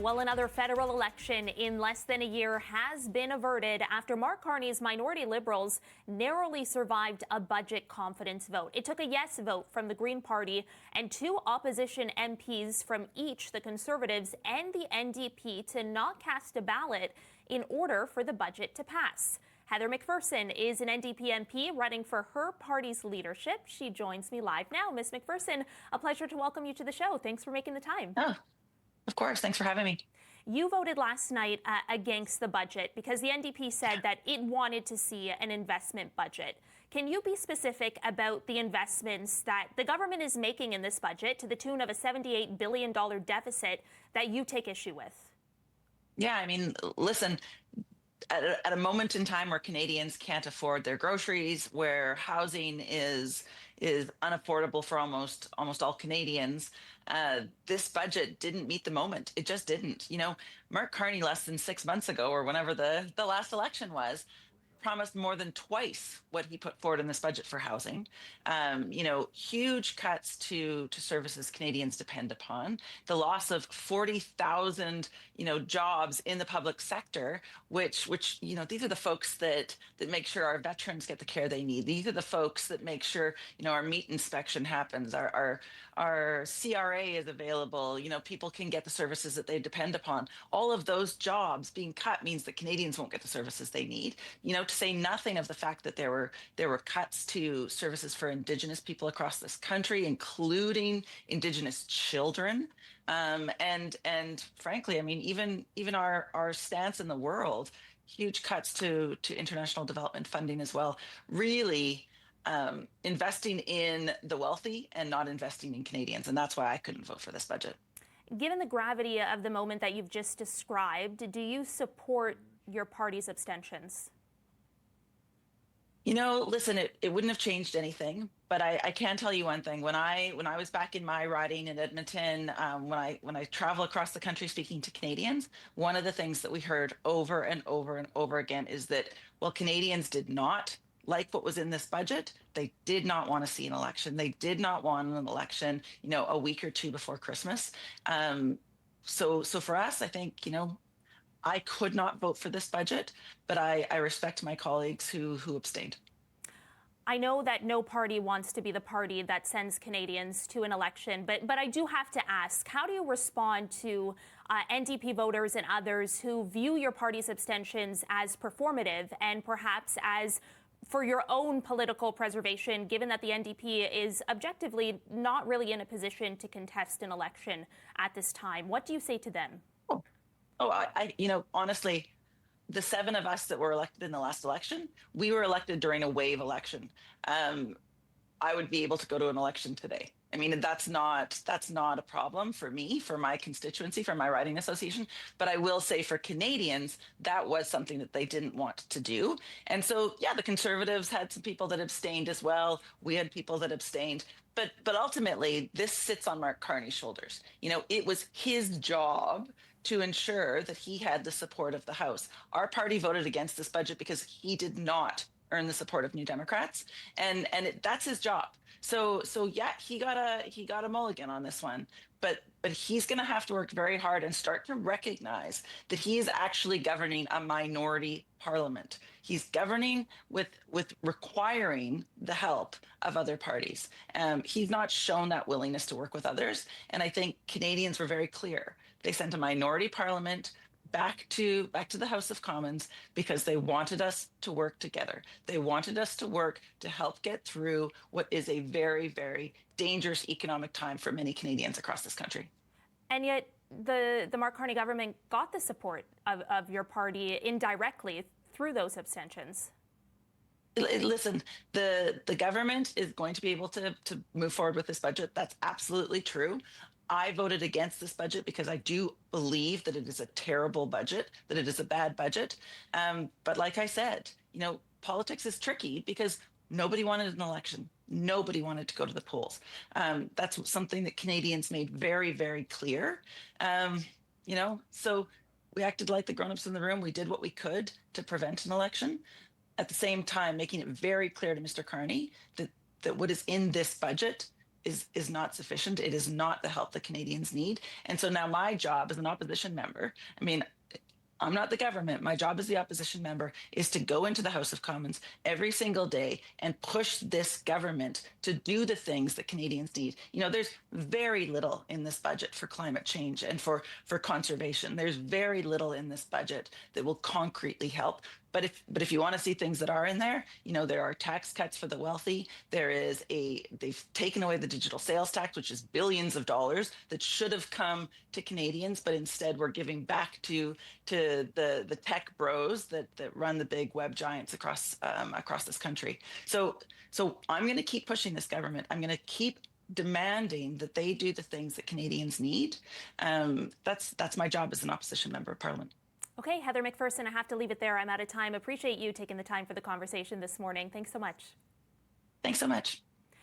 Well, another federal election in less than a year has been averted after Mark Carney's minority Liberals narrowly survived a budget confidence vote. It took a yes vote from the Green Party and two opposition MPs from each the Conservatives and the NDP to not cast a ballot in order for the budget to pass. Heather McPherson is an NDP MP running for her party's leadership. She joins me live now. Ms. McPherson, a pleasure to welcome you to the show. Thanks for making the time. Oh, of course. Thanks for having me. You voted last night against the budget because the NDP said that it wanted to see an investment budget. Can you be specific about the investments that the government is making in this budget to the tune of a $78 billion deficit that you take issue with? Yeah, I mean, listen, at a moment in time where Canadians can't afford their groceries, where housing is unaffordable for almost all Canadians, this budget didn't meet the moment. It just didn't. You know, Mark Carney less than 6 months ago, or whenever the last election was, promised more than twice what he put forward in this budget for housing. Huge cuts to services Canadians depend upon. The loss of 40,000, jobs in the public sector, which these are the folks that make sure our veterans get the care they need. These are the folks that make sure, our meat inspection happens, our CRA is available, people can get the services that they depend upon. All of those jobs being cut means that Canadians won't get the services they need. To say nothing of the fact that there were cuts to services for Indigenous people across this country, including Indigenous children, and frankly, I mean, even our stance in the world, huge cuts to international development funding as well. Really, investing in the wealthy and not investing in Canadians, and that's why I couldn't vote for this budget. Given the gravity of the moment that you've just described, do you support your party's abstentions? Listen, it wouldn't have changed anything, but I can tell you one thing. When I was back in my riding in Edmonton, when I travel across the country speaking to Canadians, one of the things that we heard over and over and over again is that, well, Canadians did not like what was in this budget. They did not want to see an election. They did not want an election, a week or two before Christmas. So for us, I think, I could not vote for this budget, but I respect my colleagues who abstained. I know that no party wants to be the party that sends Canadians to an election, but I do have to ask, how do you respond to NDP voters and others who view your party's abstentions as performative and perhaps as for your own political preservation, given that the NDP is objectively not really in a position to contest an election at this time? What do you say to them? Honestly, the seven of us that were elected in the last election, we were elected during a wave election. I would be able to go to an election today. I mean, that's not a problem for me, for my constituency, for my riding association. But I will say for Canadians, that was something that they didn't want to do. And so, yeah, the Conservatives had some people that abstained as well. We had people that abstained. But ultimately, this sits on Mark Carney's shoulders. It was his job to ensure that he had the support of the House. Our party voted against this budget because he did not earn the support of New Democrats, and that's his job. So yeah, he got a mulligan on this one, but he's going to have to work very hard and start to recognize that he is actually governing a minority parliament. He's governing with requiring the help of other parties. He's not shown that willingness to work with others, and I think Canadians were very clear. They sent a minority parliament back to the House of Commons because they wanted us to work together. They wanted us to work to help get through what is a very, very dangerous economic time for many Canadians across this country. And yet the Mark Carney government got the support of your party indirectly through those abstentions. Listen, the government is going to be able to move forward with this budget. That's absolutely true. I voted against this budget because I do believe that it is a terrible budget, that it is a bad budget. But like I said, politics is tricky because nobody wanted an election. Nobody wanted to go to the polls. That's something that Canadians made very, very clear. So we acted like the grown-ups in the room. We did what we could to prevent an election. At the same time, making it very clear to Mr. Carney that what is in this budget is not sufficient. It is not the help that Canadians need. And so now my job as an opposition member, I mean, I'm not the government. My job as the opposition member is to go into the House of Commons every single day and push this government to do the things that Canadians need. You know, there's very little in this budget for climate change and for conservation. There's very little in this budget that will concretely help. But if you want to see things that are in there, you know, there are tax cuts for the wealthy. They've taken away the digital sales tax, which is billions of dollars that should have come to Canadians, but instead we're giving back to the tech bros that run the big web giants across this country. So I'm going to keep pushing this government. I'm going to keep demanding that they do the things that Canadians need. That's my job as an opposition member of Parliament. Okay, Heather McPherson, I have to leave it there. I'm out of time. Appreciate you taking the time for the conversation this morning. Thanks so much. Thanks so much.